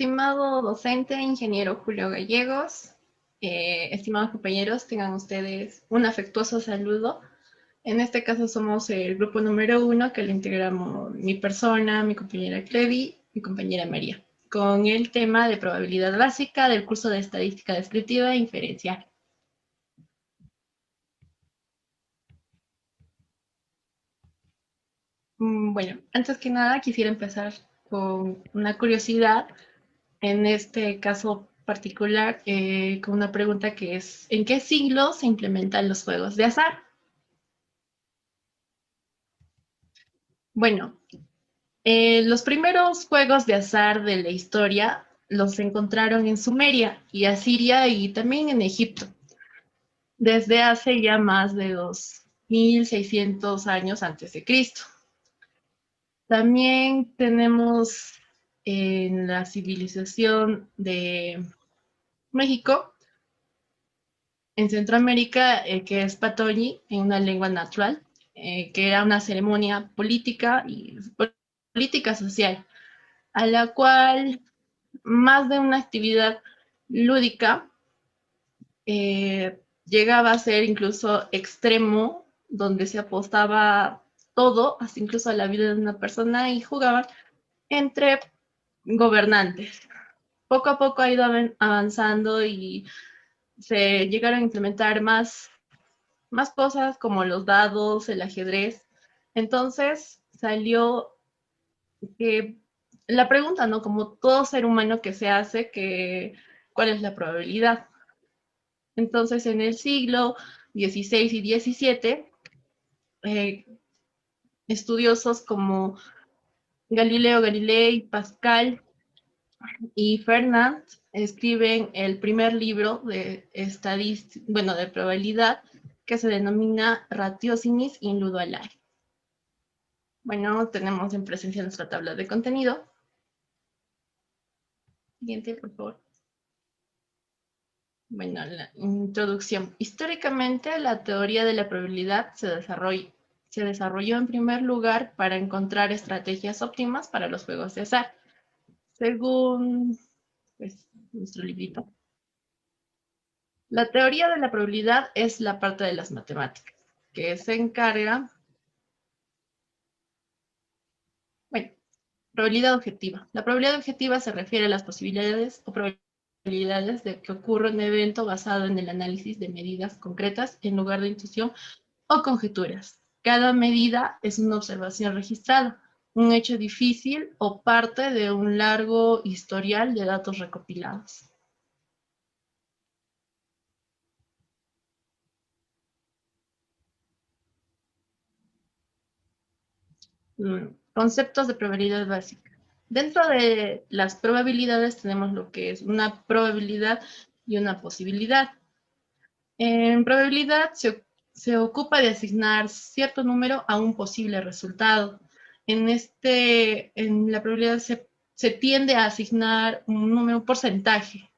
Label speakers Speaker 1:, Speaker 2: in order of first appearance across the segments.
Speaker 1: Estimado docente, ingeniero Julio Gallegos, estimados compañeros, tengan ustedes un afectuoso saludo. En este caso somos el grupo número 1 que lo integramos mi persona, mi compañera Clevi, mi compañera María, con el tema de probabilidad básica del curso de estadística descriptiva e inferencial. Bueno, antes que nada quisiera empezar con una curiosidad. En este caso particular, con una pregunta que es, ¿en qué siglo se implementan los juegos de azar? Bueno, los primeros juegos de azar de la historia los encontraron en Sumeria y Asiria y también en Egipto, desde hace ya más de 2600 años antes de Cristo. También tenemos en la civilización de México, en Centroamérica, que es Patoñi, en una lengua natural, que era una ceremonia política y política social, a la cual más de una actividad lúdica llegaba a ser incluso extremo, donde se apostaba todo, hasta incluso a la vida de una persona, y jugaban entre gobernantes. Poco a poco ha ido avanzando y se llegaron a implementar más cosas como los dados, el ajedrez. Entonces salió que la pregunta, ¿no? Como todo ser humano que se hace, que, ¿cuál es la probabilidad? Entonces en el siglo XVI y XVII, eh, estudiosos como Galileo Galilei, Pascal y Fernand escriben el primer libro de estadística, bueno, de probabilidad, que se denomina Ratiocinis in Ludo Alari. Bueno, tenemos en presencia nuestra tabla de contenido. Siguiente, por favor. Bueno, la introducción. Históricamente, la teoría de la probabilidad se desarrolló en primer lugar para encontrar estrategias óptimas para los juegos de azar. Según pues, nuestro librito, la teoría de la probabilidad es la parte de las matemáticas que se encarga, bueno, probabilidad objetiva. La probabilidad objetiva se refiere a las posibilidades o probabilidades de que ocurra un evento basado en el análisis de medidas concretas en lugar de intuición o conjeturas. Cada medida es una observación registrada, un hecho difícil o parte de un largo historial de datos recopilados. Conceptos de probabilidad básica. Dentro de las probabilidades tenemos lo que es una probabilidad y una posibilidad. En probabilidad se ocupa de asignar cierto número a un posible resultado. En la probabilidad se tiende a asignar un número, un porcentaje.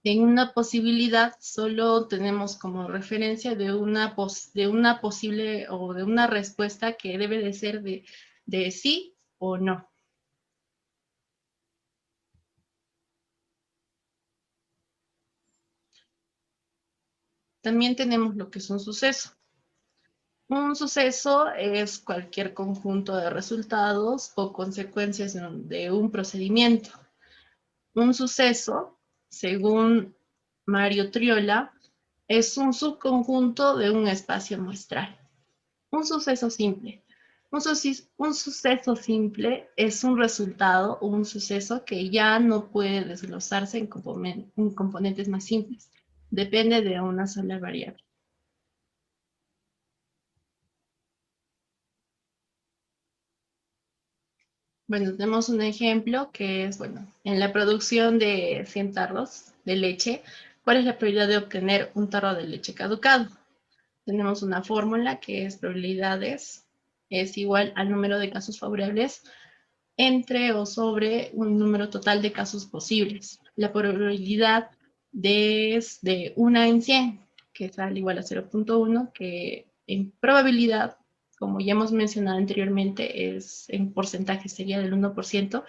Speaker 1: En una posibilidad solo tenemos como referencia de una posible o de una respuesta que debe de ser de sí o no. También tenemos lo que es un suceso. Un suceso es cualquier conjunto de resultados o consecuencias de un procedimiento. Un suceso, según Mario Triola, es un subconjunto de un espacio muestral. Un suceso simple. Un suceso simple es un resultado o un suceso que ya no puede desglosarse en componentes más simples. Depende de una sola variable. Bueno, tenemos un ejemplo que es, bueno, en la producción de 100 tarros de leche, ¿cuál es la probabilidad de obtener un tarro de leche caducado? Tenemos una fórmula que es probabilidades es igual al número de casos favorables entre o sobre un número total de casos posibles. La probabilidad es de 1 en 100, que es igual a 0.1, que en probabilidad, como ya hemos mencionado anteriormente, es en porcentaje sería del 1%,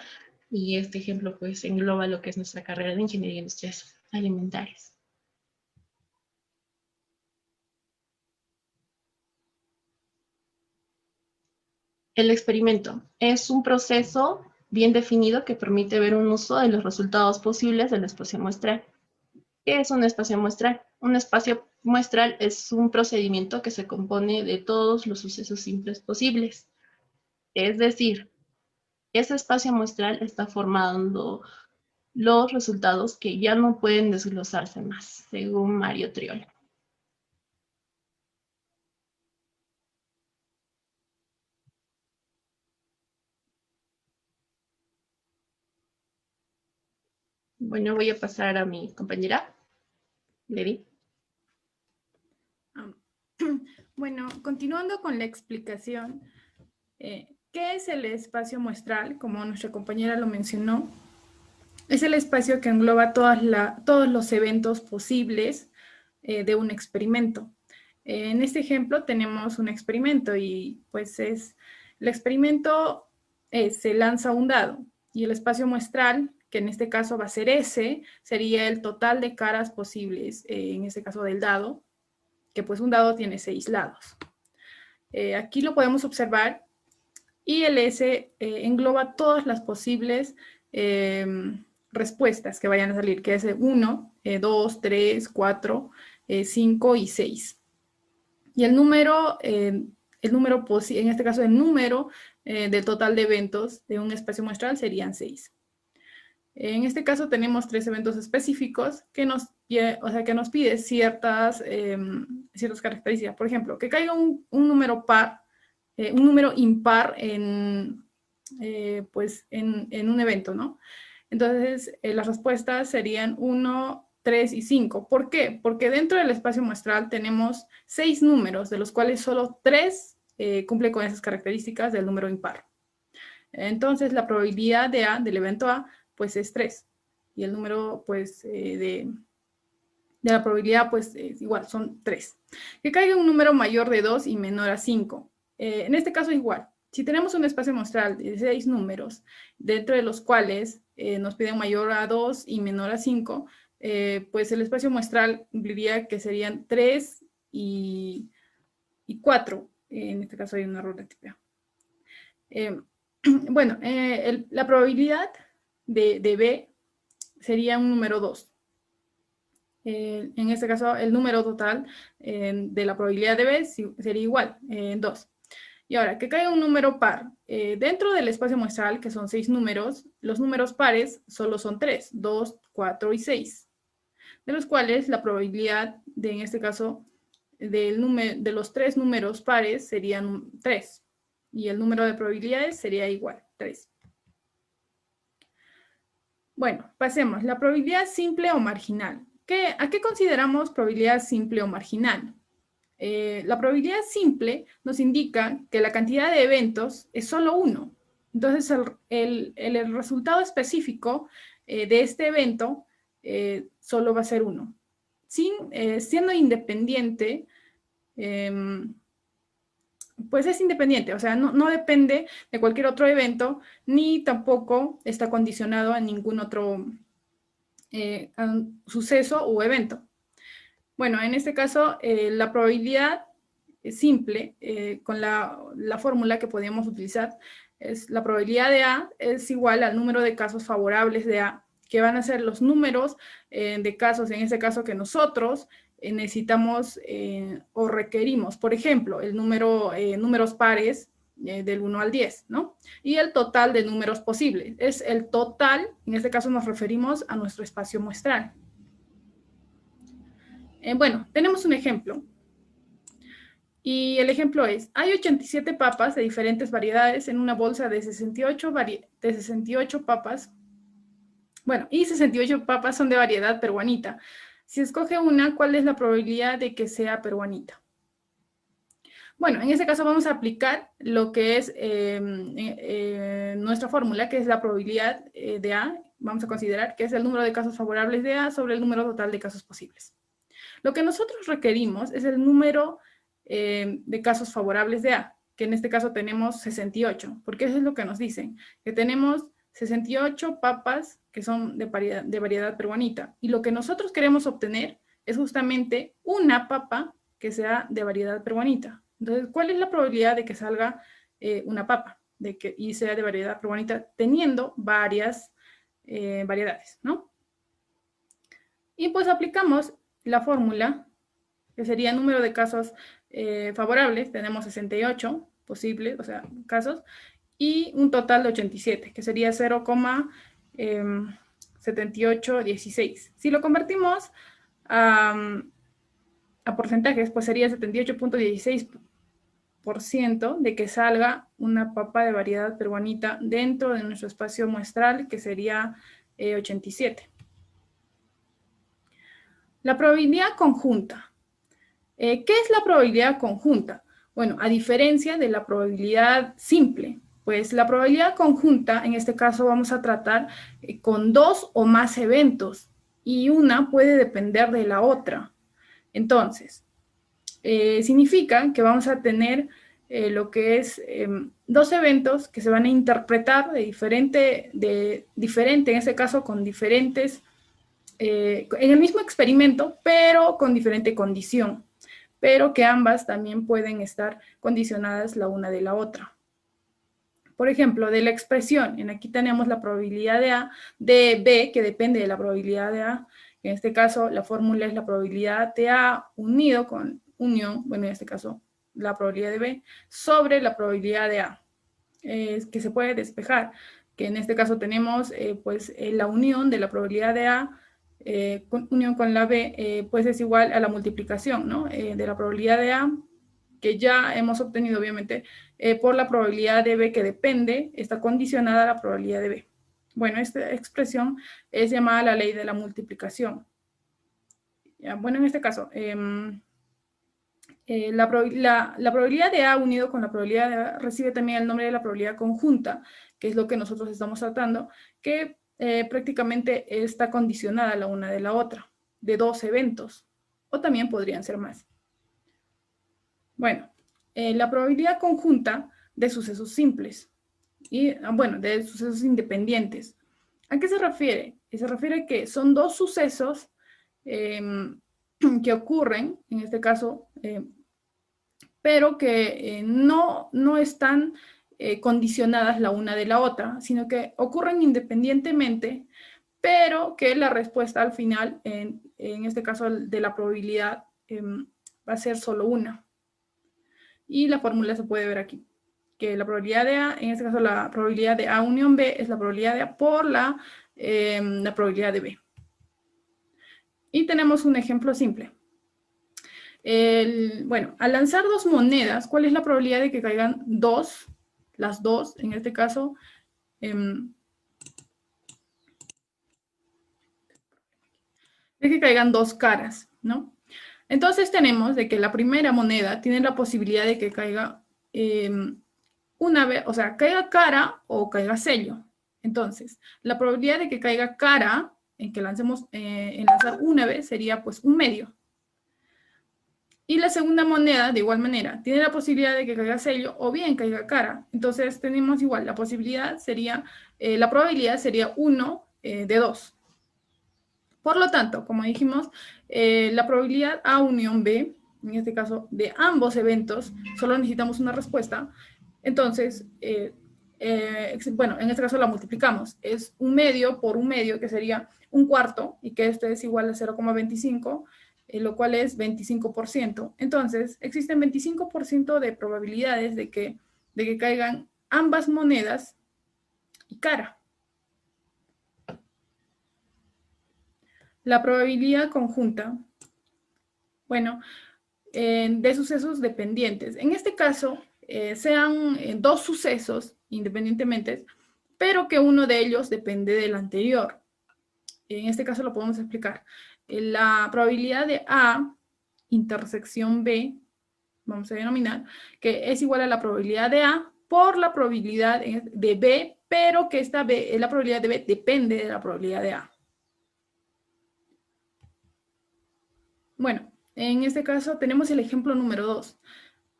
Speaker 1: Y este ejemplo pues engloba lo que es nuestra carrera de Ingeniería Industriales Alimentarias. El experimento es un proceso bien definido que permite ver un uso de los resultados posibles del espacio muestral. ¿Qué es un espacio muestral? Un espacio muestral es un procedimiento que se compone de todos los sucesos simples posibles. Es decir, ese espacio muestral está formando los resultados que ya no pueden desglosarse más, según Mario Triol. Bueno, voy a pasar a mi compañera, Levi.
Speaker 2: Bueno, continuando con la explicación, ¿qué es el espacio muestral? Como nuestra compañera lo mencionó, es el espacio que engloba todos los eventos posibles de un experimento. En este ejemplo tenemos un experimento y pues el experimento se lanza un dado y el espacio muestral, que en este caso va a ser S, sería el total de caras posibles, en este caso del dado, que pues un dado tiene 6 lados. Aquí lo podemos observar y el S engloba todas las posibles respuestas que vayan a salir, que es 1, 2, 3, 4, 5 y 6. Y el número, en este caso el número del total de eventos de un espacio muestral serían 6. En este caso tenemos 3 eventos específicos que nos pide ciertas características. Por ejemplo, que caiga un número par, un número impar pues en un evento, ¿no? Entonces, las respuestas serían 1, 3 y 5. ¿Por qué? Porque dentro del espacio muestral tenemos 6 números, de los cuales solo 3 cumplen con esas características del número impar. Entonces, la probabilidad de A, del evento A, pues es 3. Y el número, pues, de la probabilidad, pues, es igual, son 3. Que caiga un número mayor de 2 y menor a 5. En este caso, igual. Si tenemos un espacio muestral de 6 números, dentro de los cuales nos piden mayor a 2 y menor a 5, pues el espacio muestral cumpliría que serían 3 y 4. En este caso hay un error de tipeo. Bueno, la probabilidad de B sería un número 2. En este caso, el número total de la probabilidad de B sería igual, 2. Y ahora, que caiga un número par. Dentro del espacio muestral, que son 6 números, los números pares solo son 3, 2, 4 y 6. De los cuales la probabilidad en este caso, de los 3 números pares serían 3. Y el número de probabilidades sería igual, 3. Bueno, pasemos. La probabilidad simple o marginal. ¿A qué consideramos probabilidad simple o marginal? La probabilidad simple nos indica que la cantidad de eventos es solo 1. Entonces, el resultado específico de este evento solo va a ser 1. Siendo independiente, pues es independiente, o sea, no depende de cualquier otro evento, ni tampoco está condicionado a ningún otro suceso o evento. Bueno, en este caso, la probabilidad simple, con la fórmula que podríamos utilizar, es la probabilidad de A es igual al número de casos favorables de A, que van a ser los números de casos, en este caso que nosotros necesitamos o requerimos. Por ejemplo, el números pares del 1 al 10, ¿no? Y el total de números posibles. Es el total, en este caso nos referimos a nuestro espacio muestral. Bueno, tenemos un ejemplo. Y el ejemplo es, hay 87 papas de diferentes variedades en una bolsa de 68 papas. Bueno, y 68 papas son de variedad peruanita. Si escoge una, ¿cuál es la probabilidad de que sea peruanita? Bueno, en este caso vamos a aplicar lo que es nuestra fórmula, que es la probabilidad de A. Vamos a considerar que es el número de casos favorables de A sobre el número total de casos posibles. Lo que nosotros requerimos es el número de casos favorables de A, que en este caso tenemos 68, porque eso es lo que nos dicen, que tenemos 68 papas que son de variedad peruanita. Y lo que nosotros queremos obtener es justamente una papa que sea de variedad peruanita. Entonces, ¿cuál es la probabilidad de que salga una papa y sea de variedad peruanita teniendo varias variedades, ¿no? Y pues aplicamos la fórmula, que sería número de casos favorables, tenemos 68 posibles, o sea, casos, y un total de 87, que sería 0,7816. Si lo convertimos a porcentajes, pues sería 78,16% de que salga una papa de variedad peruanita dentro de nuestro espacio muestral, que sería 87. La probabilidad conjunta. ¿Qué es la probabilidad conjunta? Bueno, a diferencia de la probabilidad simple, pues la probabilidad conjunta, en este caso vamos a tratar con dos o más eventos y una puede depender de la otra. Entonces, significa que vamos a tener lo que es dos eventos que se van a interpretar de diferente, en este caso con diferentes, en el mismo experimento, pero con diferente condición, pero que ambas también pueden estar condicionadas la una de la otra. Por ejemplo, de la expresión, aquí tenemos la probabilidad de B, que depende de la probabilidad de A. En este caso, la fórmula es la probabilidad de A unido con unión, bueno, en este caso, la probabilidad de B, sobre la probabilidad de A, que se puede despejar, que en este caso tenemos la unión de la probabilidad de A, unión con la B, pues es igual a la multiplicación, ¿no? De la probabilidad de A, que ya hemos obtenido, obviamente, por la probabilidad de B que depende, está condicionada a la probabilidad de B. Bueno, esta expresión es llamada la ley de la multiplicación. Ya, bueno, en este caso, la probabilidad de A unido con la probabilidad de A recibe también el nombre de la probabilidad conjunta, que es lo que nosotros estamos tratando, que prácticamente está condicionada la una de la otra, de dos eventos, o también podrían ser más. Bueno, la probabilidad conjunta de sucesos simples y, bueno, de sucesos independientes. ¿A qué se refiere? Se refiere a que son dos sucesos que ocurren, en este caso, pero que no están condicionadas la una de la otra, sino que ocurren independientemente, pero que la respuesta al final, en este caso de la probabilidad, va a ser solo una. Y la fórmula se puede ver aquí, que la probabilidad de A, en este caso la probabilidad de A unión B, es la probabilidad de A por la probabilidad de B. Y tenemos un ejemplo simple. Bueno, al lanzar dos monedas, ¿cuál es la probabilidad de que caigan dos? Las dos, en este caso, de que caigan dos caras, ¿no? Entonces tenemos de que la primera moneda tiene la posibilidad de que caiga una vez, o sea, caiga cara o caiga sello. Entonces, la probabilidad de que caiga cara, en que lancemos, en lanzar una vez, sería pues un medio. Y la segunda moneda, de igual manera, tiene la posibilidad de que caiga sello o bien caiga cara. Entonces, tenemos igual, la posibilidad sería, la probabilidad sería 1 de 2. Por lo tanto, como dijimos, la probabilidad A unión B, en este caso de ambos eventos, solo necesitamos una respuesta. Entonces, bueno, en este caso la multiplicamos. Es un medio por un medio, que sería un cuarto, y que esto es igual a 0,25, lo cual es 25%. Entonces, existen 25% de probabilidades de que caigan ambas monedas y cara. La probabilidad conjunta, bueno, de sucesos dependientes. En este caso, sean dos sucesos independientemente, pero que uno de ellos depende del anterior. En este caso lo podemos explicar. La probabilidad de A intersección B, vamos a denominar, que es igual a la probabilidad de A por la probabilidad de B, pero que esta B, la probabilidad de B depende de la probabilidad de A. Bueno, en este caso tenemos el ejemplo número 2.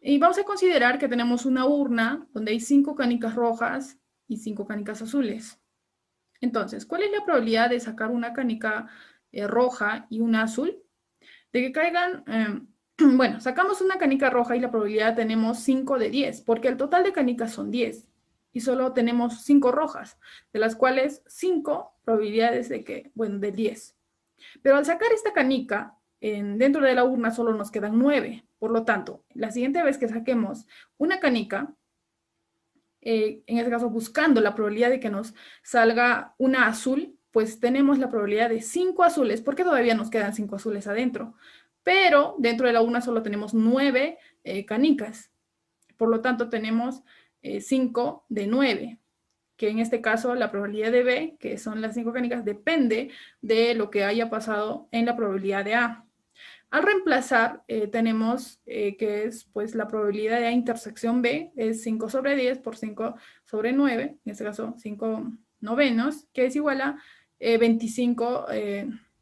Speaker 2: Y vamos a considerar que tenemos una urna donde hay 5 canicas rojas y 5 canicas azules. Entonces, ¿cuál es la probabilidad de sacar una canica roja y una azul? De que caigan, bueno, sacamos una canica roja y la probabilidad tenemos 5 de 10, porque el total de canicas son 10 y solo tenemos 5 rojas, de las cuales 5 probabilidades de que, bueno, de 10. Pero al sacar esta canica, dentro de la urna solo nos quedan 9. Por lo tanto, la siguiente vez que saquemos una canica, en este caso buscando la probabilidad de que nos salga una azul, pues tenemos la probabilidad de 5 azules, porque todavía nos quedan 5 azules adentro. Pero dentro de la urna solo tenemos 9 canicas. Por lo tanto, tenemos 5 de 9, que en este caso la probabilidad de B, que son las 5 canicas, depende de lo que haya pasado en la probabilidad de A. Al reemplazar, tenemos que es pues la probabilidad de A intersección B es 5 sobre 10 por 5 sobre 9, en este caso 5 novenos, que es igual a 25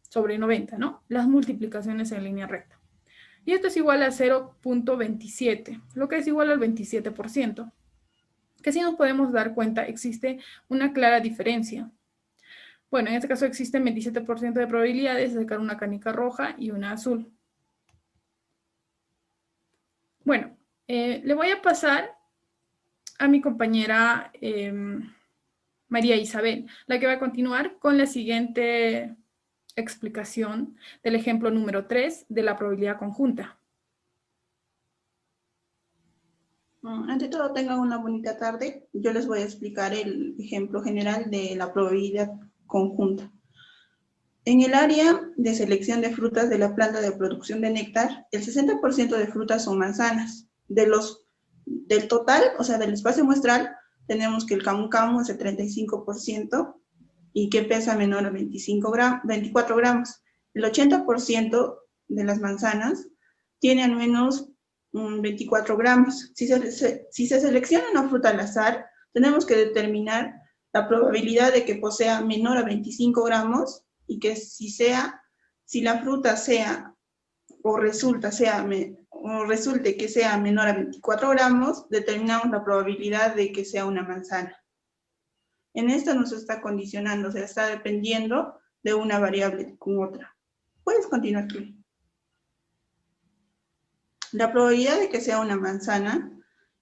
Speaker 2: sobre 90, ¿no? Las multiplicaciones en línea recta. Y esto es igual a 0.27, lo que es igual al 27%, que si nos podemos dar cuenta existe una clara diferencia. Bueno, en este caso existen 27% de probabilidades de sacar una canica roja y una azul. Bueno, le voy a pasar a mi compañera María Isabel, la que va a continuar con la siguiente explicación del ejemplo número 3 de la probabilidad conjunta.
Speaker 3: Ante todo, tengan una bonita tarde. Yo les voy a explicar el ejemplo general de la probabilidad conjunta. En el área de selección de frutas de la planta de producción de néctar, el 60% de frutas son manzanas. Del total, o sea, del espacio muestral, tenemos que el camu camu es el 35% y que pesa menor a 24 gramos. El 80% de las manzanas tiene al menos 24 gramos. Si se selecciona una fruta al azar, tenemos que determinar la probabilidad de que posea menor a 25 gramos y que si la fruta sea o resulte que sea menor a 24 gramos, determinamos la probabilidad de que sea una manzana. En esto nos está condicionando, o sea, está dependiendo de una variable con otra. Puedes continuar tú. La probabilidad de que sea una manzana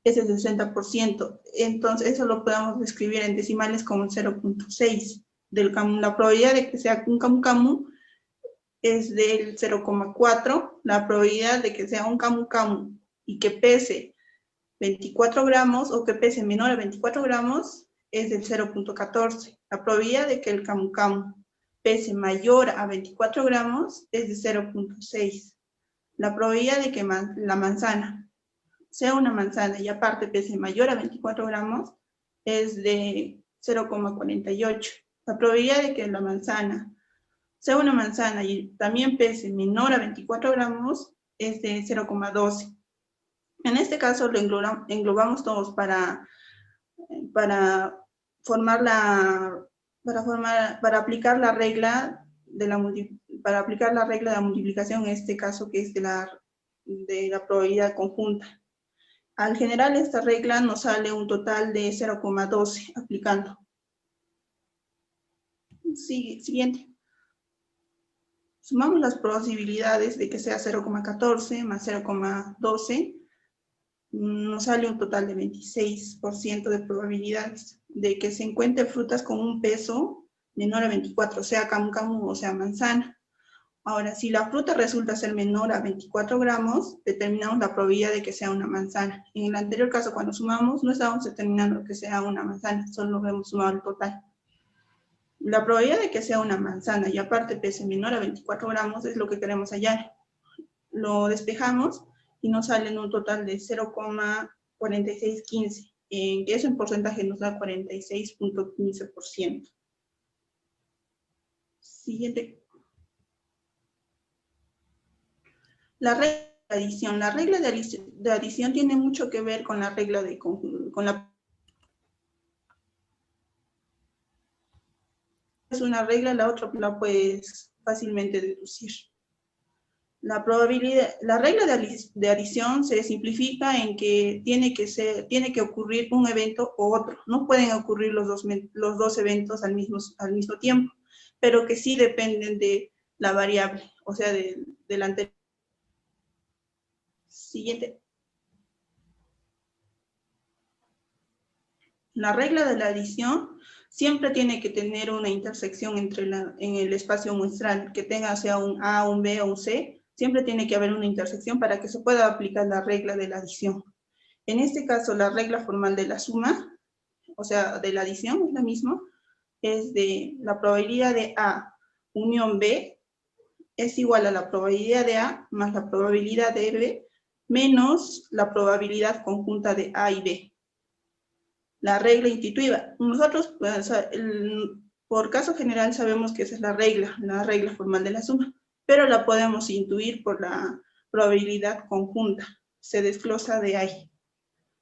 Speaker 3: es el 60%. Entonces, eso lo podemos escribir en decimales como 0.6. La probabilidad de que sea un camu camu es del 0,4. La probabilidad de que sea un camu camu y que pese 24 gramos o que pese menor a 24 gramos es del 0.14. La probabilidad de que el camu camu pese mayor a 24 gramos es de 0.6. La probabilidad de que la manzana sea una manzana y aparte pese mayor a 24 gramos es de 0,48. La probabilidad de que la manzana sea una manzana y también pese menor a 24 gramos es de 0,12. En este caso lo englobamos todos para formar para aplicar la regla de la multiplicación, en este caso que es de la probabilidad conjunta. Al generar esta regla nos sale un total de 0,12 aplicando. Siguiente. Sumamos las posibilidades de que sea 0,14 más 0,12, nos sale un total de 26% de probabilidades de que se encuentre frutas con un peso menor a 24, sea camu camu o sea manzana. Ahora, si la fruta resulta ser menor a 24 gramos, determinamos la probabilidad de que sea una manzana. En el anterior caso, cuando sumamos, no estábamos determinando que sea una manzana, solo hemos sumado el total. La probabilidad de que sea una manzana y aparte pese menor a 24 gramos es lo que queremos hallar. Lo despejamos y nos sale en un total de 0,4615, que eso en porcentaje nos da 46.15%. Siguiente. La regla de adición. La regla de adición tiene mucho que ver con la regla de es una regla, la otra la puedes fácilmente deducir. La regla de adición se simplifica en que tiene que ocurrir un evento o otro. No pueden ocurrir los dos eventos al mismo tiempo, pero que sí dependen de la variable, o sea, del anterior. Siguiente. La regla de la adición siempre tiene que tener una intersección en el espacio muestral, que tenga sea un A, un B o un C, siempre tiene que haber una intersección para que se pueda aplicar la regla de la adición. En este caso, la regla formal de la suma, o sea, de la adición es la misma, es de la probabilidad de A unión B es igual a la probabilidad de A más la probabilidad de B menos la probabilidad conjunta de A y B. La regla intuitiva. Nosotros, pues, por caso general, sabemos que esa es la regla formal de la suma, pero la podemos intuir por la probabilidad conjunta. Se desglosa de ahí.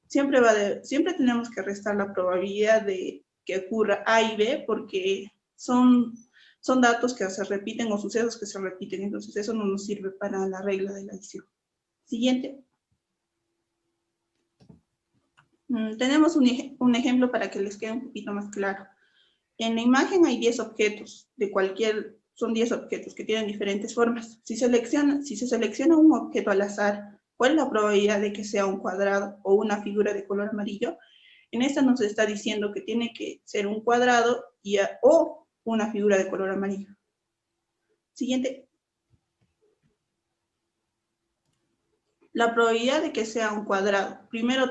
Speaker 3: Siempre tenemos que restar la probabilidad de que ocurra A y B porque son datos que se repiten o sucesos que se repiten, entonces eso no nos sirve para la regla de la adición. Siguiente. Tenemos un ejemplo para que les quede un poquito más claro. En la imagen hay 10 objetos, son 10 objetos que tienen diferentes formas. Si se selecciona un objeto al azar, ¿cuál es la probabilidad de que sea un cuadrado o una figura de color amarillo? En esta nos está diciendo que tiene que ser un cuadrado o una figura de color amarillo. Siguiente. La probabilidad de que sea un cuadrado. Primero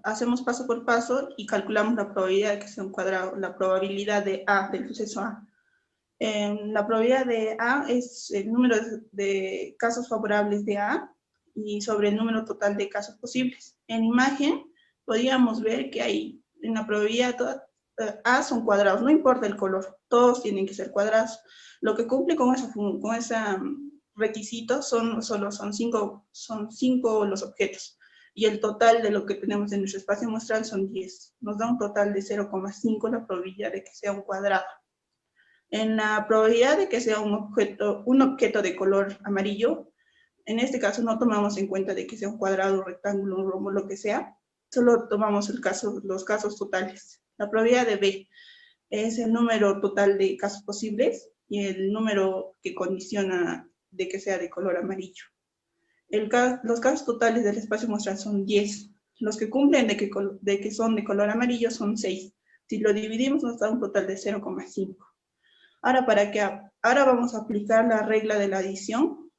Speaker 3: hacemos paso por paso y calculamos la probabilidad de que sea un cuadrado, la probabilidad de A, del suceso A. La probabilidad de A es el número de casos favorables de A y sobre el número total de casos posibles. En imagen podríamos ver que hay en la probabilidad A son cuadrados, no importa el color, todos tienen que ser cuadrados. Lo que cumple con esa requisito son cinco los objetos y el total de lo que tenemos en nuestro espacio muestral son 10. Nos da un total de 0,5 la probabilidad de que sea un cuadrado. En la probabilidad de que sea un objeto de color amarillo, en este caso no tomamos en cuenta de que sea un cuadrado, rectángulo, un rombo, lo que sea, solo tomamos los casos totales. La probabilidad de B es el número total de casos posibles y el número que condiciona de que sea de color amarillo. Los casos totales del espacio muestral son 10. Los que cumplen de que son de color amarillo son 6. Si lo dividimos nos da un total de 0,5. Ahora vamos a aplicar la regla de la adición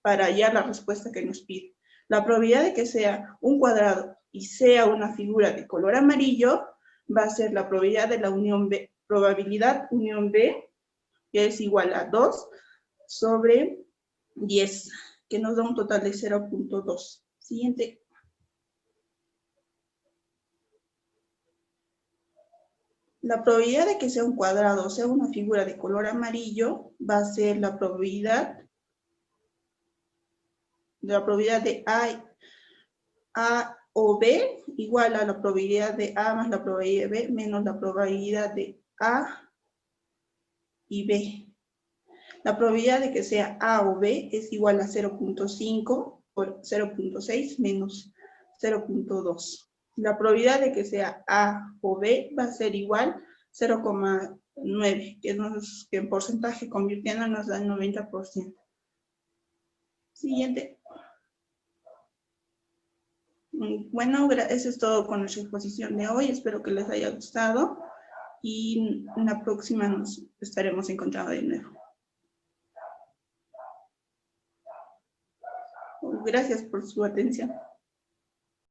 Speaker 3: para hallar la respuesta que nos pide. La probabilidad de que sea un cuadrado y sea una figura de color amarillo va a ser la probabilidad de la probabilidad unión B, que es igual a 2 sobre 10, que nos da un total de 0,2. Siguiente. La probabilidad de que sea un cuadrado o sea una figura de color amarillo va a ser la probabilidad de A o B igual a la probabilidad de A más la probabilidad de B menos la probabilidad de A y B. La probabilidad de que sea A o B es igual a 0,5 por 0,6 menos 0,2. La probabilidad de que sea A o B va a ser igual 0,9, que en porcentaje convirtiendo nos da el 90%. Siguiente. Bueno, eso es todo con nuestra exposición de hoy. Espero que les haya gustado y en la próxima nos estaremos encontrando de nuevo. Gracias por su atención.